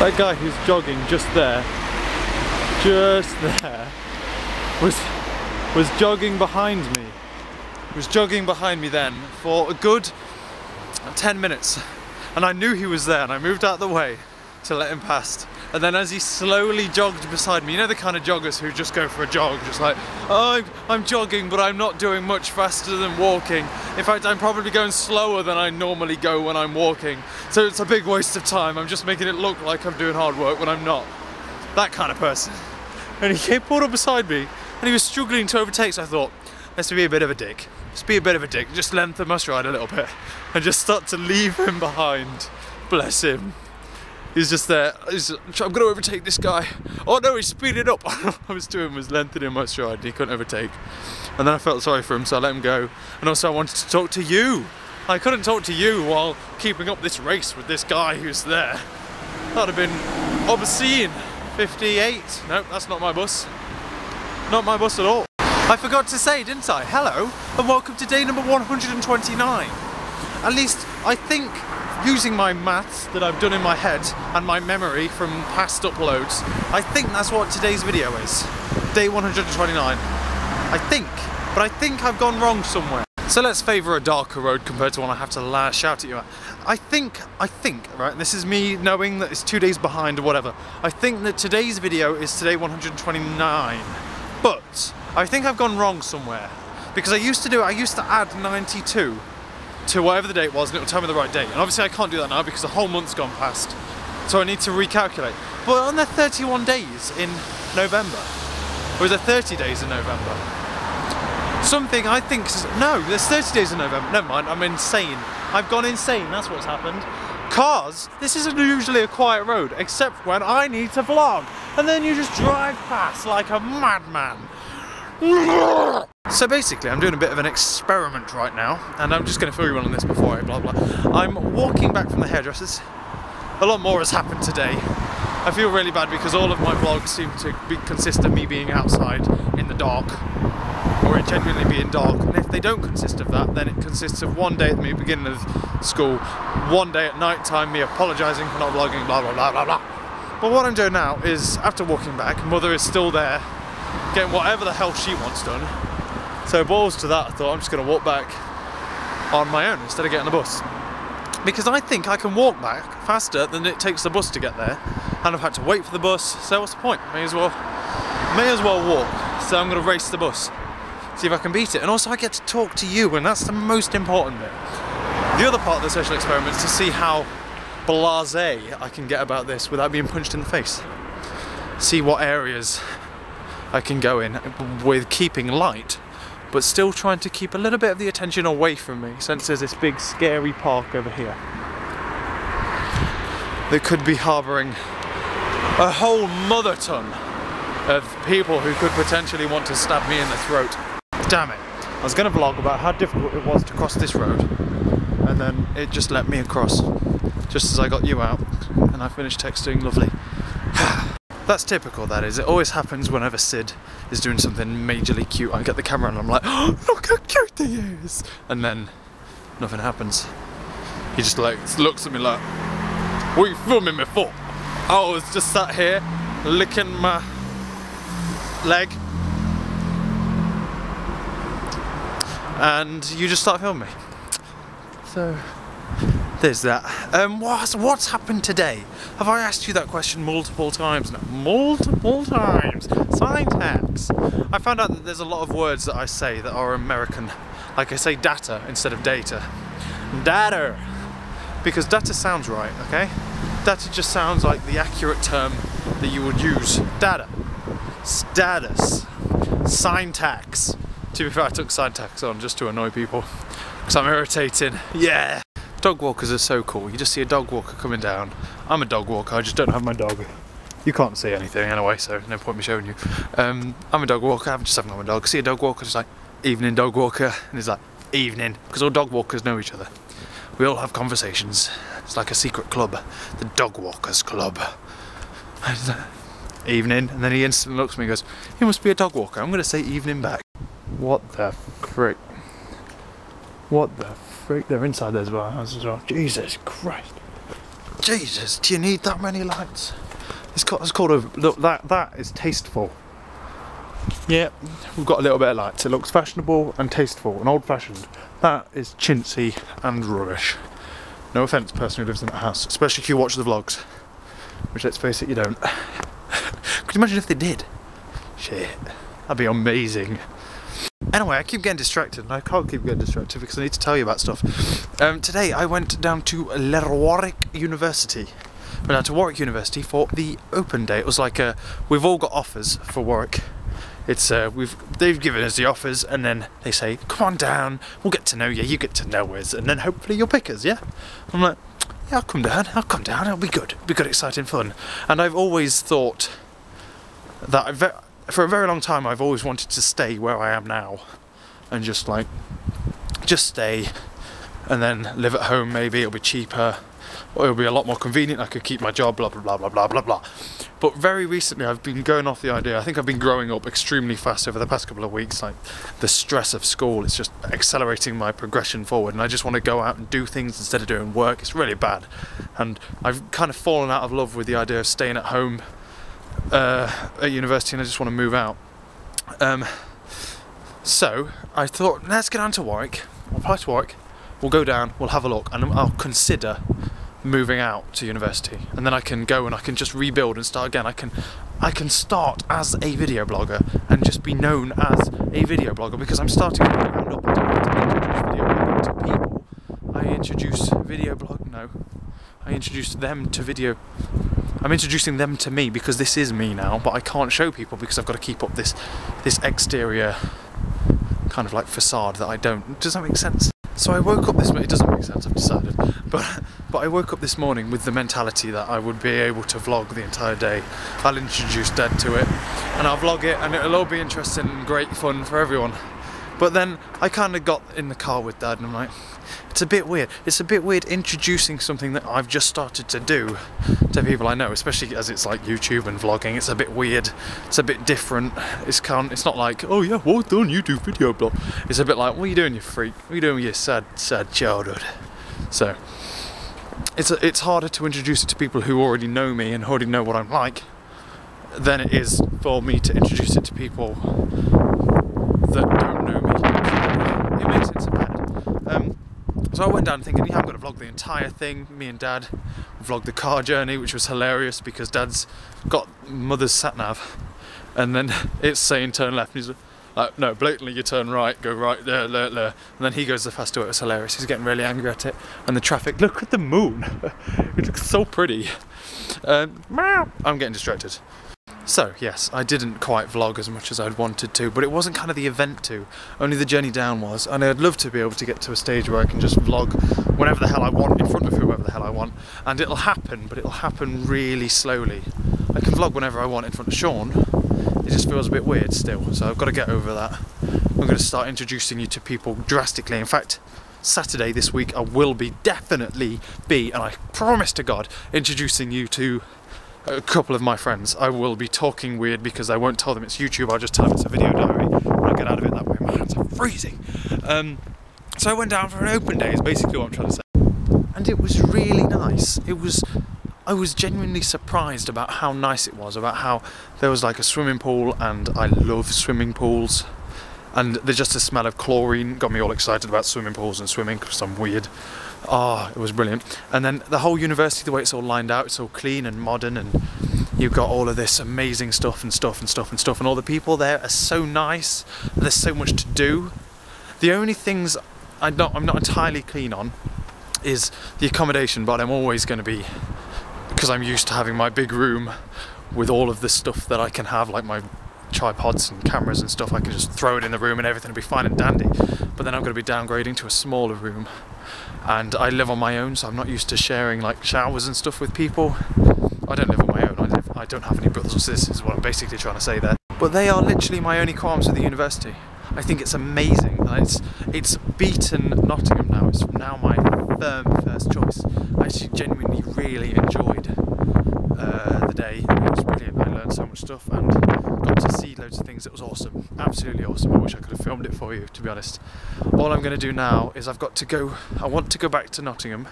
That guy who's jogging just there, was jogging behind me. Was jogging behind me then for a good 10 minutes. And I knew he was there and I moved out of the way to let him past. And then as he slowly jogged beside me, you know the kind of joggers who just go for a jog, just like, oh, I'm jogging but I'm not doing much faster than walking. In fact, I'm probably going slower than I normally go when I'm walking. So it's a big waste of time. I'm just making it look like I'm doing hard work when I'm not. That kind of person. And he pulled up beside me and he was struggling to overtake, so I thought, let's be a bit of a dick. Let's be a bit of a dick, just lengthen my stride a little bit and just start to leave him behind. Bless him. He's just there, I'm gonna overtake this guy. Oh no, he's speeding up. All I was doing was lengthening my stride and he couldn't overtake. And then I felt sorry for him, so I let him go. And also I wanted to talk to you. I couldn't talk to you while keeping up this race with this guy who's there. That'd have been obscene. 58, nope, that's not my bus. Not my bus at all. I forgot to say, didn't I? Hello, and welcome to day number 129. At least, I think, using my maths that I've done in my head and my memory from past uploads, I think that's what today's video is. Day 129. I think, but I think I've gone wrong somewhere. So let's favour a darker road compared to one I have to shout at you at. I think, right, this is me knowing that it's 2 days behind or whatever. I think that today's video is today 129. But I think I've gone wrong somewhere. Because I used to add 92 to whatever the date was and it would tell me the right date. And obviously I can't do that now because the whole month's gone past. So I need to recalculate. But aren't there 31 days in November? Or is there 30 days in November? Something I think, no, there's 30 days in November. Never mind, I'm insane. I've gone insane, that's what's happened. Cars, this isn't usually a quiet road, except when I need to vlog. And then you just drive past like a madman. So basically, I'm doing a bit of an experiment right now, and I'm just going to fill you in on this before I blah blah. I'm walking back from the hairdressers. A lot more has happened today. I feel really bad because all of my vlogs seem to consist of me being outside in the dark, or it genuinely being dark. And if they don't consist of that, then it consists of one day at the beginning of school, one day at night time, me apologising for not vlogging, blah blah blah blah blah. But what I'm doing now is, after walking back, Mother is still there, getting whatever the hell she wants done. So balls to that, I thought I'm just going to walk back on my own instead of getting the bus. Because I think I can walk back faster than it takes the bus to get there. And I've had to wait for the bus, so what's the point? May as well walk. So I'm going to race the bus. See if I can beat it. And also I get to talk to you, and that's the most important bit. The other part of the social experiment is to see how blasé I can get about this without being punched in the face. See what areas I can go in with keeping light, but still trying to keep a little bit of the attention away from me, since there's this big scary park over here that could be harbouring a whole mother ton of people who could potentially want to stab me in the throat. Damn it. I was going to vlog about how difficult it was to cross this road, and then it just let me across, just as I got you out, and I finished texting. Lovely. That's typical, that is. It always happens whenever Sid is doing something majorly cute. I get the camera and I'm like, oh, look how cute he is! And then nothing happens. He just like looks at me like, what are you filming me for? I was just sat here licking my leg and you just start filming me. So there's that. What's happened today? Have I asked you that question multiple times now? Multiple times. Syntax. I found out that there's a lot of words that I say that are American. Like I say data instead of data. Data. Because data sounds right, okay? Data just sounds like the accurate term that you would use. Data. Status. Syntax. To be fair, I took syntax on just to annoy people. Because I'm irritating. Yeah. Dog walkers are so cool. You just see a dog walker coming down. I'm a dog walker, I just don't have my dog. You can't see anything anyway, so no point me showing you. I'm a dog walker, I just haven't got my dog. See a dog walker, just like, evening dog walker. And he's like, evening. Because all dog walkers know each other. We all have conversations. It's like a secret club. The Dog Walkers Club. And he's like, evening. And then he instantly looks at me and goes, you must be a dog walker. I'm going to say evening back. What the frick? What the frick? They're inside those warehouses as well. Jesus Christ. Jesus, do you need that many lights? It's called a look. That is tasteful. Yeah, we've got a little bit of lights. It looks fashionable and tasteful and old-fashioned. That is chintzy and rubbish. No offence, person who lives in that house, especially if you watch the vlogs. Which, let's face it, you don't. Could you imagine if they did? Shit, that'd be amazing. Anyway, I keep getting distracted, and I can't keep getting distracted because I need to tell you about stuff. Today I went down to Warwick University. Went down to Warwick University for the open day. It was like we've all got offers for Warwick. It's they've given us the offers, and then they say, "Come on down, we'll get to know you. You get to know us, and then hopefully you'll pick us." Yeah, I'm like, "Yeah, I'll come down. It'll be good. It'll be good, exciting fun." And I've always thought that for a very long time I've always wanted to stay where I am now, and just stay, and then live at home. Maybe it'll be cheaper, or it'll be a lot more convenient. I could keep my job. Blah blah blah blah blah blah blah. But very recently I've been going off the idea. I think I've been growing up extremely fast over the past couple of weeks. Like the stress of school, it's just accelerating my progression forward, and I just want to go out and do things instead of doing work. It's really bad, and I've kind of fallen out of love with the idea of staying at home at university, and I just want to move out. So I thought, let's get down to Warwick. We'll apply to Warwick. We'll go down. We'll have a look, and I'll consider moving out to university, and then I can go and I can just rebuild and start again. I can start as a video blogger and just be known as a video blogger, because I'm starting to round up. I don't have to introduce video blogging to people. I introduce them to video. I'm introducing them to me because this is me now, but I can't show people because I've got to keep up this exterior kind of like facade that I don't. Does that make sense? So I woke up this morning, it doesn't make sense, I've decided, but I woke up this morning with the mentality that I would be able to vlog the entire day. I'll introduce Dad to it, and I'll vlog it, and it'll all be interesting and great fun for everyone. But then I kind of got in the car with Dad, and I'm like, it's a bit weird. It's a bit weird introducing something that I've just started to do to people I know, especially as it's like YouTube and vlogging. It's a bit weird. It's a bit different. It's not like, oh yeah, well done, you do video blog. It's a bit like, what are you doing, you freak? What are you doing with your sad childhood? So it's harder to introduce it to people who already know me and already know what I'm like than it is for me to introduce it to people that don't know me. It makes sense in bed. So I went down thinking, yeah, I'm going to vlog the entire thing. Me and Dad vlogged the car journey, which was hilarious because Dad's got Mother's sat-nav, and then it's saying turn left, and he's like, no, blatantly you turn right, go right, there, and then he goes the faster way. It was hilarious. He's getting really angry at it, and the traffic, look at the moon, it looks so pretty. I'm getting distracted. So yes, I didn't quite vlog as much as I'd wanted to, but it wasn't kind of the event to, only the journey down was, and I'd love to be able to get to a stage where I can just vlog whenever the hell I want, in front of whoever the hell I want, and it'll happen, but it'll happen really slowly. I can vlog whenever I want in front of Sean, it just feels a bit weird still, so I've got to get over that. I'm going to start introducing you to people drastically. In fact, Saturday this week I will definitely be, and I promise to God, introducing you to a couple of my friends. I will be talking weird because I won't tell them it's YouTube, I'll just tell them it's a video diary. I'll get out of it that way. My hands are freezing. So I went down for an open day, is basically what I'm trying to say. And it was really nice. I was genuinely surprised about how nice it was, about how there was like a swimming pool, and I love swimming pools. And just the smell of chlorine got me all excited about swimming pools and swimming because I'm weird. It was brilliant. And then the whole university, the way it's all lined out, it's all clean and modern, and you've got all of this amazing stuff, and all the people there are so nice. There's so much to do. The only things I'm not entirely keen on is the accommodation, but I'm always going to be, because I'm used to having my big room with all of the stuff that I can have, like my tripods and cameras and stuff. I can just throw it in the room and everything will be fine and dandy. But then I'm going to be downgrading to a smaller room, and I live on my own, so I'm not used to sharing like showers and stuff with people. I don't live on my own. I don't have any brothers or sisters, is what I'm basically trying to say there. But they are literally my only qualms with the university. I think it's amazing, and it's beaten Nottingham now. It's now my firm first choice. I actually genuinely really enjoyed the day. It was brilliant. I learned so much stuff and got to see loads of things. It was awesome, absolutely awesome. I wish I could have filmed it for you, to be honest. All I'm going to do now is I want to go back to Nottingham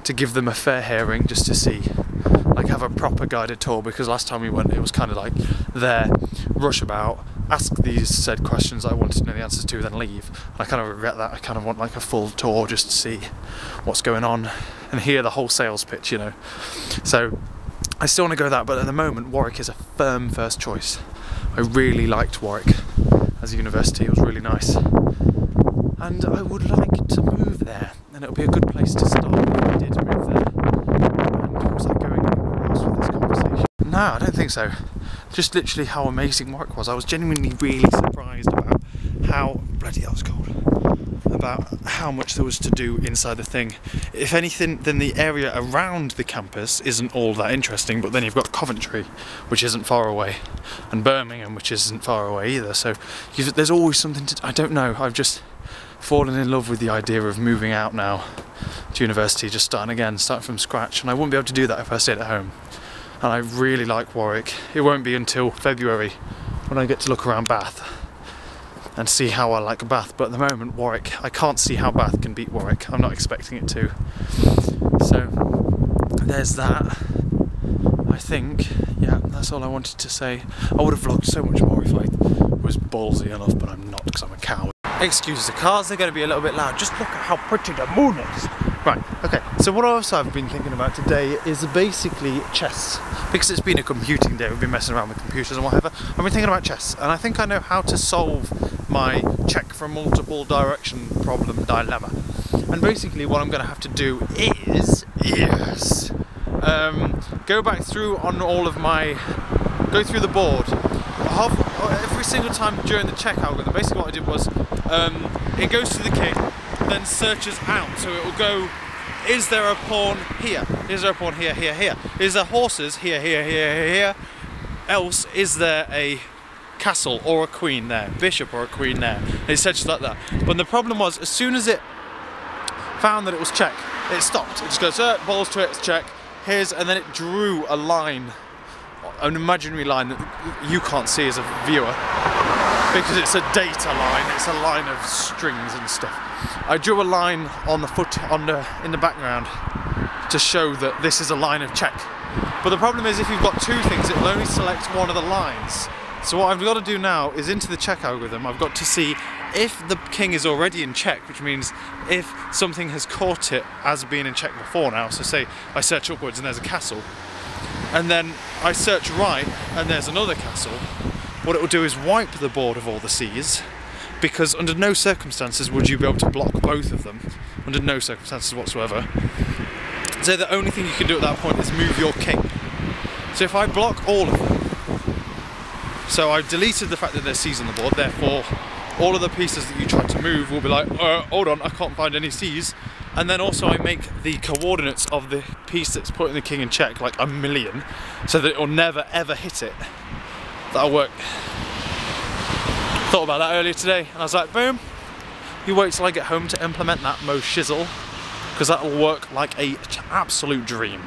to give them a fair hearing, just to see, like, have a proper guided tour, because last time we went it was kind of like there, rush about, ask these said questions I wanted to know the answers to, then leave. And I kind of regret that. I kind of want like a full tour just to see what's going on and hear the whole sales pitch, you know. So I still want to go that, but at the moment Warwick is a firm first choice. I really liked Warwick as a university, it was really nice. And I would like to move there, and it would be a good place to start if I did move there. And was I going anywhere else with this conversation? No, I don't think so. Just literally how amazing Warwick was. I was genuinely really surprised about how, bloody hell it's cold, about how much there was to do inside the thing. If anything, then the area around the campus isn't all that interesting, but then you've got Coventry, which isn't far away, and Birmingham, which isn't far away either, so there's always something to, I don't know, I've just fallen in love with the idea of moving out now to university, just starting again, starting from scratch, and I wouldn't be able to do that if I stayed at home. And I really like Warwick. It won't be until February when I get to look around Bath and see how I like Bath, but at the moment Warwick, I can't see how Bath can beat Warwick. I'm not expecting it to. So there's that. I think, yeah, that's all I wanted to say. I would have vlogged so much more if I was ballsy enough, but I'm not, because I'm a coward. Excuse the cars, they're going to be a little bit loud. Just look at how pretty the moon is. Right, okay, so what else I've been thinking about today is basically chess. Because it's been a computing day, we've been messing around with computers and whatever. I've been thinking about chess, and I think I know how to solve my check from multiple direction problem dilemma. And basically what I'm going to have to do is go back through on all of my, go through the board. Every single time during the check algorithm, basically what I did was, it goes to the king, then searches out, so it will go, is there a pawn here? Is there a pawn here, here, here? Is there horses here, here, here, here? Else, is there a castle or a queen there? Bishop or a queen there? And it searches like that. But the problem was, as soon as it found that it was check, it stopped. It just goes, balls to it, it's check, here's, and then it drew a line, an imaginary line that you can't see as a viewer, because it's a data line, it's a line of strings and stuff. I drew a line on the foot, in the background, to show that this is a line of check. But the problem is, if you've got two things, it will only select one of the lines. So what I've got to do now is, into the check algorithm, I've got to see if the king is already in check, which means if something has caught it as being in check before now. So say I search upwards and there's a castle, and then I search right and there's another castle, what it will do is wipe the board of all the C's, because under no circumstances would you be able to block both of them, under no circumstances whatsoever. So the only thing you can do at that point is move your king. So if I block all of them, so I've deleted the fact that there's C's on the board, therefore all of the pieces that you try to move will be like, hold on, I can't find any C's. And then also I make the coordinates of the piece that's putting the king in check like 1,000,000, so that it will never ever hit it. That'll work. Thought about that earlier today, and I was like, boom, you wait till I get home to implement that mo shizzle, because that'll work like a absolute dream.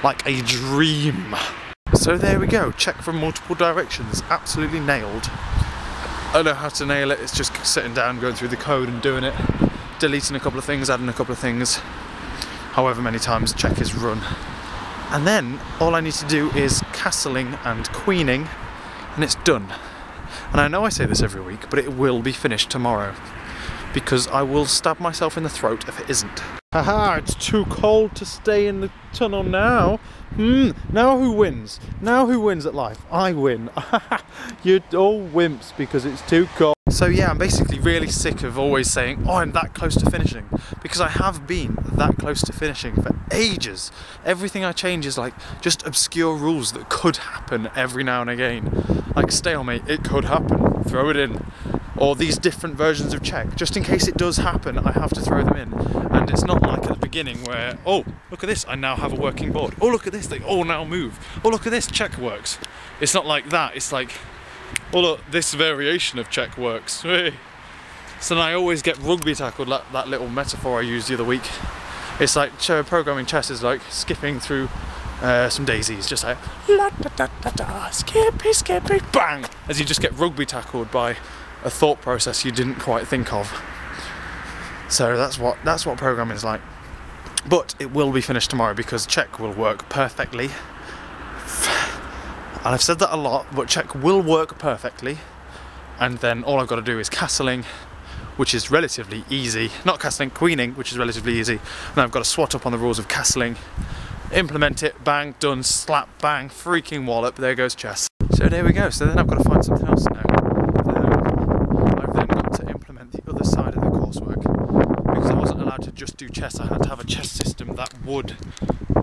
Like a dream. So there we go, check from multiple directions, absolutely nailed. I know how to nail it, it's just sitting down, going through the code and doing it, deleting a couple of things, adding a couple of things, however many times check is run. And then all I need to do is castling and queening, and it's done. And I know I say this every week, but it will be finished tomorrow, because I will stab myself in the throat if it isn't. Haha, it's too cold to stay in the tunnel now. Now who wins? Now who wins at life? I win. You're all wimps because it's too cold. So yeah, I'm basically really sick of always saying, oh, I'm that close to finishing, because I have been that close to finishing for ages. Everything I change is like just obscure rules that could happen every now and again. Like stalemate, it could happen, throw it in. Or these different versions of check, just in case it does happen, I have to throw them in. And it's not like at the beginning where, oh, look at this, I now have a working board. Oh, look at this, they all now move. Oh, look at this, check works. It's not like that, it's like, oh look, this variation of check works. Hey. So then I always get rugby tackled, like that little metaphor I used the other week. It's like programming chess is like skipping through some daisies, just like la da da da da, skippy skippy bang, as you just get rugby tackled by a thought process you didn't quite think of. So that's what programming is like. But it will be finished tomorrow because Czech will work perfectly. And I've said that a lot, but Czech will work perfectly. And then all I've got to do is castling, which is relatively easy. Not castling, queening, which is relatively easy. And I've got to swat up on the rules of castling, implement it, bang, done, slap, bang, freaking wallop, there goes chess. So there we go, so then I've got to find something else now. I've then got to implement the other side of the coursework, because I wasn't allowed to just do chess. I had to have a chess system that would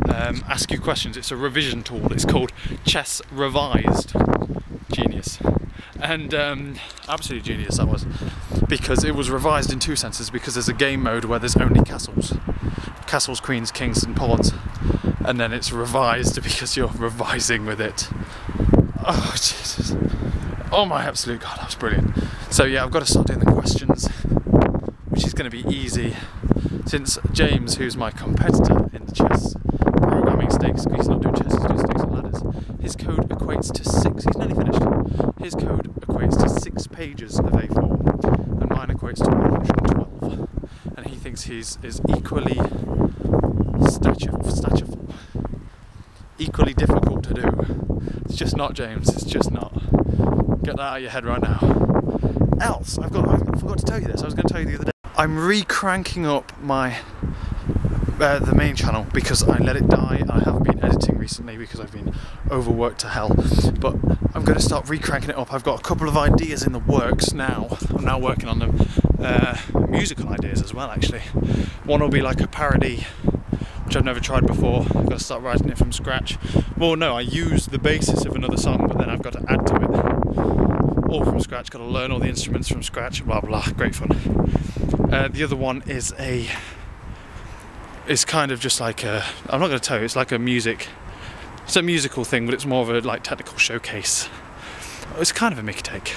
ask you questions. It's a revision tool, it's called Chess Revised. Genius. And absolutely genius that was, because it was revised in two senses, because there's a game mode where there's only castles, queens, kings and pawns, and then it's revised because you're revising with it. Oh Jesus, oh my absolute god, that was brilliant. So yeah, I've got to start doing the questions, which is going to be easy, since James, who's my competitor in the chess programming stakes, he's not doing chess, he's doing stakes and ladders, his code equates to 6, he's nearly finished, his code equates to 6 pages of A4, and mine equates to 112, and he thinks he's is equally statureful, equally difficult to do. It's just not, James, it's just not. Get that out of your head right now. Else, I forgot to tell you this, I was going to tell you the other day. I'm re-cranking up my the main channel because I let it die and I haven't been editing recently because I've been overworked to hell, but I'm going to start re-cranking it up. I've got a couple of ideas in the works now. I'm now working on them, musical ideas as well actually. One will be like a parody, which I've never tried before. I've got to start writing it from scratch. Well no, I use the basis of another song, but then I've got to add to it all from scratch, got to learn all the instruments from scratch, blah blah, great fun. The other one is it's kind of just like a, I'm not going to tell you, it's like a musical thing, but it's more of a like technical showcase. It's kind of a Mickey take,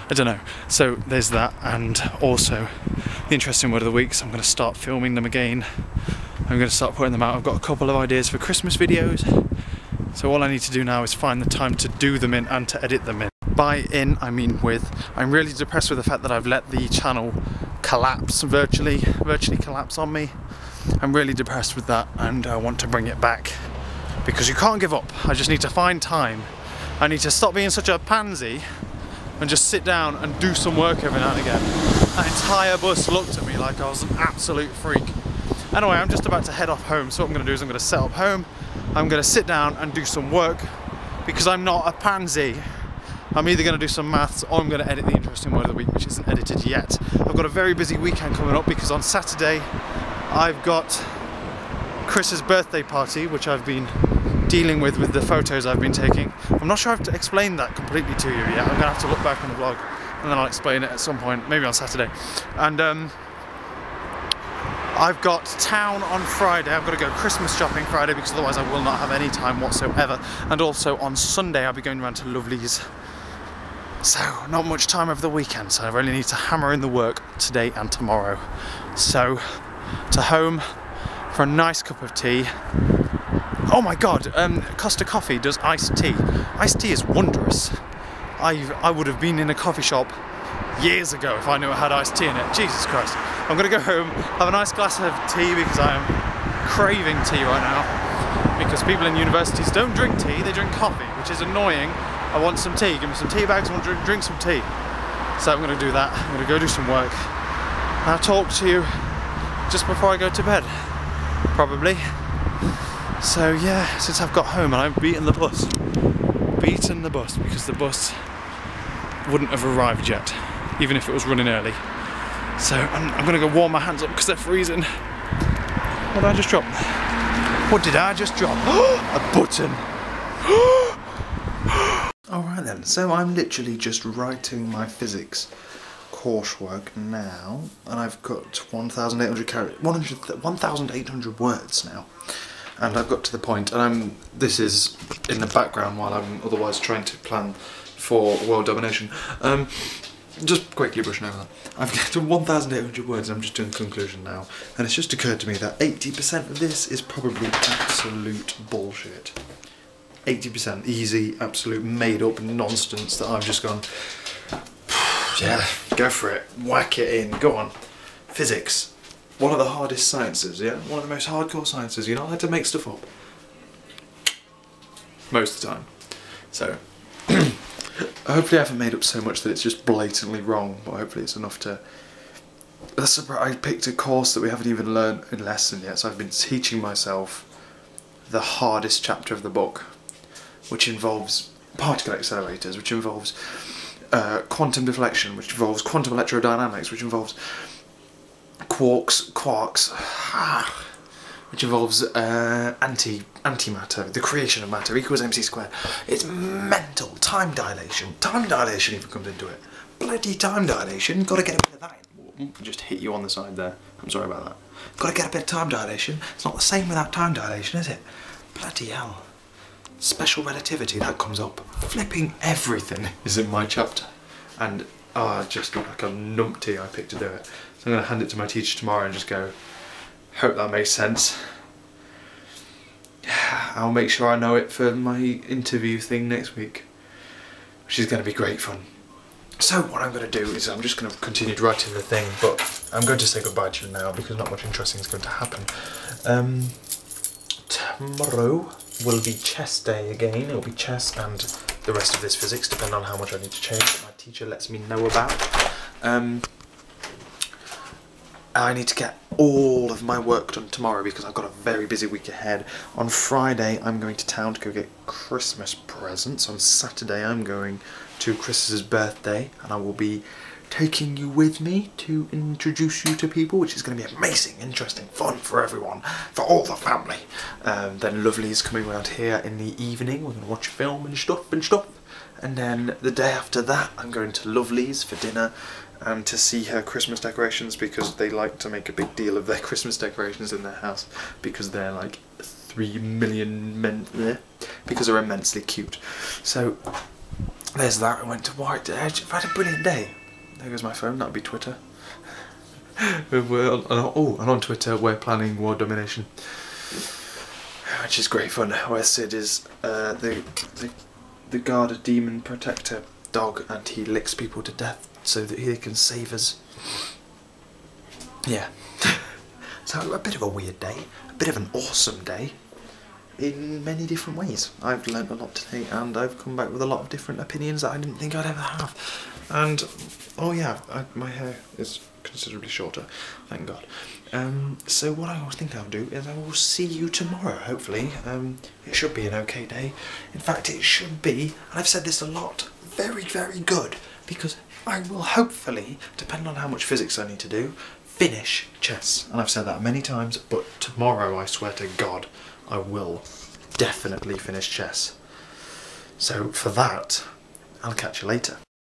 I don't know. So there's that, and also the interesting word of the week, so I'm going to start filming them again. I'm going to start putting them out. I've got a couple of ideas for Christmas videos, so all I need to do now is find the time to do them in and to edit them in. By in, I mean with. I'm really depressed with the fact that I've let the channel collapse, virtually collapse on me. I'm really depressed with that, and I want to bring it back because you can't give up. I just need to find time. I need to stop being such a pansy and just sit down and do some work every now and again. That entire bus looked at me like I was an absolute freak. Anyway, I'm just about to head off home, so what I'm going to do is I'm going to set up home, I'm going to sit down and do some work because I'm not a pansy. I'm either going to do some maths or I'm going to edit the interesting word of the week, which isn't edited yet. I've got a very busy weekend coming up because on Saturday I've got Chris's birthday party, which I've been dealing with the photos I've been taking. I'm not sure I've explained that completely to you yet. I'm going to have to look back on the vlog and then I'll explain it at some point, maybe on Saturday. And I've got town on Friday. I've got to go Christmas shopping Friday because otherwise I will not have any time whatsoever. And also on Sunday I'll be going around to Lovely's. So not much time over the weekend, so I really need to hammer in the work today and tomorrow. So to home for a nice cup of tea. Oh my god, Costa Coffee does iced tea. Iced tea is wondrous. I would have been in a coffee shop years ago if I knew it had iced tea in it. Jesus Christ. I'm gonna go home, have a nice glass of tea because I am craving tea right now. Because people in universities don't drink tea, they drink coffee, which is annoying. I want some tea, give me some tea bags, I want to drink some tea. So I'm gonna do that, I'm gonna go do some work. And I'll talk to you just before I go to bed, probably. So yeah, since I've got home and I've beaten the bus because the bus wouldn't have arrived yet, even if it was running early. So I'm gonna go warm my hands up because they're freezing. What did I just drop? What did I just drop? A button. Alright then, so I'm literally just writing my physics coursework now, and I've got 1,800 words now, and I've got to the point, and this is in the background while I'm otherwise trying to plan for world domination. Just quickly brushing over that. I've got to 1,800 words and I'm just doing the conclusion now, and it's just occurred to me that 80% of this is probably absolute bullshit. 80% easy, absolute made up nonsense that I've just gone, yeah, go for it, whack it in, go on. Physics, one of the hardest sciences, yeah? One of the most hardcore sciences. You're not allowed to make stuff up. Most of the time. So, hopefully I haven't made up so much that it's just blatantly wrong, but hopefully it's enough to... I picked a course that we haven't even learned in lesson yet, so I've been teaching myself the hardest chapter of the book, which involves particle accelerators, which involves quantum deflection, which involves quantum electrodynamics, which involves quarks, which involves antimatter, the creation of matter, equals mc². It's mental. Time dilation even comes into it. Bloody time dilation, gotta get a bit of that in. Just hit you on the side there, I'm sorry about that. Gotta get a bit of time dilation. It's not the same without time dilation, is it? Bloody hell. Special relativity, that comes up. Flipping everything is in my chapter. And just like a numpty I picked to do it. So I'm going to hand it to my teacher tomorrow and just go, hope that makes sense. I'll make sure I know it for my interview thing next week, which is going to be great fun. So what I'm going to do is I'm just going to continue writing the thing, but I'm going to say goodbye to you now because not much interesting is going to happen. Tomorrow will be chess day again. It'll be chess and the rest of this physics, depending on how much I need to change that my teacher lets me know about. I need to get all of my work done tomorrow because I've got a very busy week ahead. On Friday I'm going to town to go get Christmas presents. On Saturday I'm going to Chris's birthday and I will be taking you with me to introduce you to people, which is going to be amazing, interesting, fun for everyone, for all the family. Then Lovely's coming around here in the evening. We're going to watch a film and stuff. And then the day after that I'm going to Lovely's for dinner and to see her Christmas decorations because they like to make a big deal of their Christmas decorations in their house because they're like 3 million men there because they're immensely cute. So there's that. I went to Warwick. I've had a brilliant day. There goes my phone, that'll be Twitter. And on Twitter we're planning world domination, which is great fun, where Sid is the guard demon protector dog and he licks people to death so that he can save us. Yeah. So a bit of a weird day, a bit of an awesome day in many different ways. I've learnt a lot today and I've come back with a lot of different opinions that I didn't think I'd ever have. And oh yeah, my hair is considerably shorter, thank God. So what I think I'll do is I will see you tomorrow, hopefully. It should be an okay day. In fact, it should be, and I've said this a lot, very, very good, because I will hopefully, depending on how much physics I need to do, finish chess. And I've said that many times, but tomorrow, I swear to God, I will definitely finish chess. So for that, I'll catch you later.